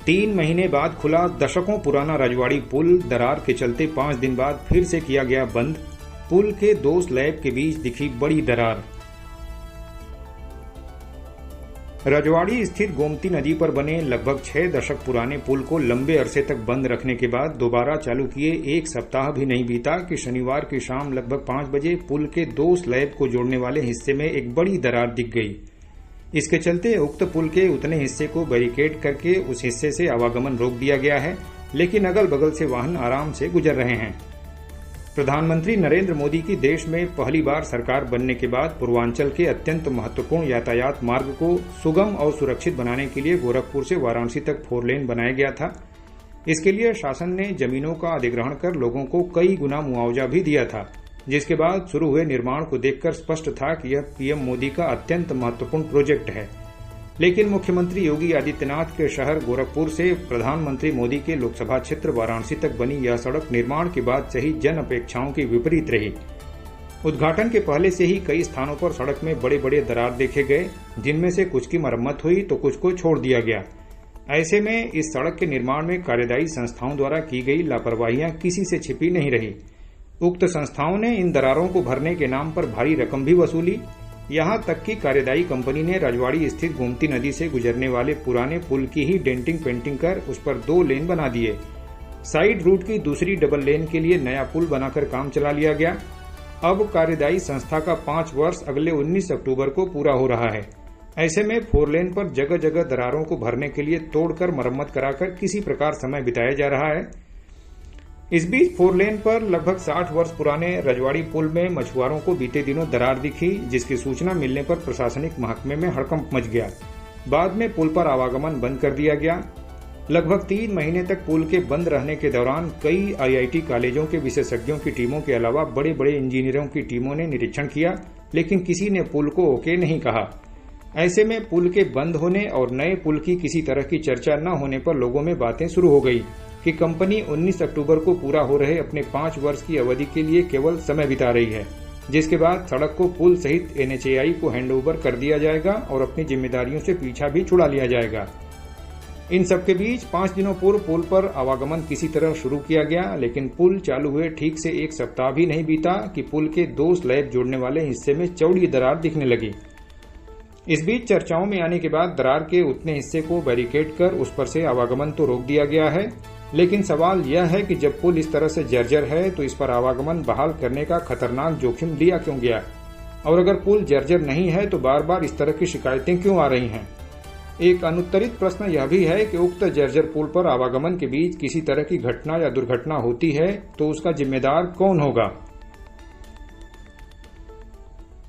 3 महीने बाद खुला दशकों पुराना रजवाड़ी पुल दरार के चलते 5 दिन बाद फिर से किया गया बंद। पुल के 2 स्लैब के बीच दिखी बड़ी दरार। रजवाड़ी स्थित गोमती नदी पर बने लगभग 6 दशक पुराने पुल को लंबे अरसे तक बंद रखने के बाद दोबारा चालू किए 1 सप्ताह भी नहीं बीता कि शनिवार की शाम लगभग 5 बजे पुल के 2 स्लैब को जोड़ने वाले हिस्से में एक बड़ी दरार दिख गई। इसके चलते उक्त पुल के उतने हिस्से को बैरिकेड करके उस हिस्से से आवागमन रोक दिया गया है, लेकिन अगल बगल से वाहन आराम से गुजर रहे हैं। प्रधानमंत्री नरेंद्र मोदी की देश में पहली बार सरकार बनने के बाद पूर्वांचल के अत्यंत महत्वपूर्ण यातायात मार्ग को सुगम और सुरक्षित बनाने के लिए गोरखपुर से वाराणसी तक 4 लेन बनाया गया था। इसके लिए शासन ने जमीनों का अधिग्रहण कर लोगों को कई गुना मुआवजा भी दिया था, जिसके बाद शुरू हुए निर्माण को देखकर स्पष्ट था कि यह पीएम मोदी का अत्यंत महत्वपूर्ण प्रोजेक्ट है। लेकिन मुख्यमंत्री योगी आदित्यनाथ के शहर गोरखपुर से प्रधानमंत्री मोदी के लोकसभा क्षेत्र वाराणसी तक बनी यह सड़क निर्माण के बाद सही जन अपेक्षाओं के विपरीत रही। उद्घाटन के पहले से ही कई स्थानों पर सड़क में बड़े बड़े दरार देखे गए, जिनमें से कुछ की मरम्मत हुई तो कुछ को छोड़ दिया गया। ऐसे में इस सड़क के निर्माण में कार्यदायी संस्थाओं द्वारा की गई लापरवाहियां किसी से छिपी नहीं रही। उक्त संस्थाओं ने इन दरारों को भरने के नाम पर भारी रकम भी वसूली। यहां तक कि कार्यदायी कंपनी ने रजवाड़ी स्थित गोमती नदी से गुजरने वाले पुराने पुल की ही डेंटिंग पेंटिंग कर उस पर 2 लेन बना दिए। साइड रूट की दूसरी डबल लेन के लिए नया पुल बनाकर काम चला लिया गया। अब कार्यदायी संस्था का 5 वर्ष अगले 19 अक्टूबर को पूरा हो रहा है। ऐसे में 4 लेन पर जगह जगह दरारों को भरने के लिए तोड़कर मरम्मत कराकर किसी प्रकार समय बिताया जा रहा है। इस बीच 4 लेन पर लगभग 60 वर्ष पुराने रजवाड़ी पुल में मछुआरों को बीते दिनों दरार दिखी, जिसकी सूचना मिलने पर प्रशासनिक महकमे में हड़कंप मच गया। बाद में पुल पर आवागमन बंद कर दिया गया। लगभग 3 महीने तक पुल के बंद रहने के दौरान कई आईआईटी कॉलेजों के विशेषज्ञों की टीमों के अलावा बड़े बड़े इंजीनियरों की टीमों ने निरीक्षण किया, लेकिन किसी ने पुल को ओके नहीं कहा। ऐसे में पुल के बंद होने और नए पुल की किसी तरह की चर्चा न होने पर लोगों में बातें शुरू हो गई कि कंपनी 19 अक्टूबर को पूरा हो रहे अपने 5 वर्ष की अवधि के लिए केवल समय बिता रही है, जिसके बाद सड़क को पुल सहित एनएचएआई को हैंडओवर कर दिया जाएगा और अपनी जिम्मेदारियों से पीछा भी छुड़ा लिया जाएगा। इन सबके बीच 5 दिनों पूर्व पुल पर आवागमन किसी तरह शुरू किया गया, लेकिन पुल चालू हुए ठीक से 1 सप्ताह भी नहीं बीता कि पुल के 2 स्लैब जोड़ने वाले हिस्से में चौड़ी दरार दिखने लगी। इस बीच चर्चाओं में आने के बाद दरार के उतने हिस्से को बैरिकेड कर उस पर से आवागमन तो रोक दिया गया है, लेकिन सवाल यह है कि जब पुल इस तरह से जर्जर है तो इस पर आवागमन बहाल करने का खतरनाक जोखिम लिया क्यों गया, और अगर पुल जर्जर नहीं है तो बार बार इस तरह की शिकायतें क्यों आ रही हैं। एक अनुत्तरित प्रश्न यह भी है कि उक्त जर्जर पुल पर आवागमन के बीच किसी तरह की घटना या दुर्घटना होती है तो उसका जिम्मेदार कौन होगा।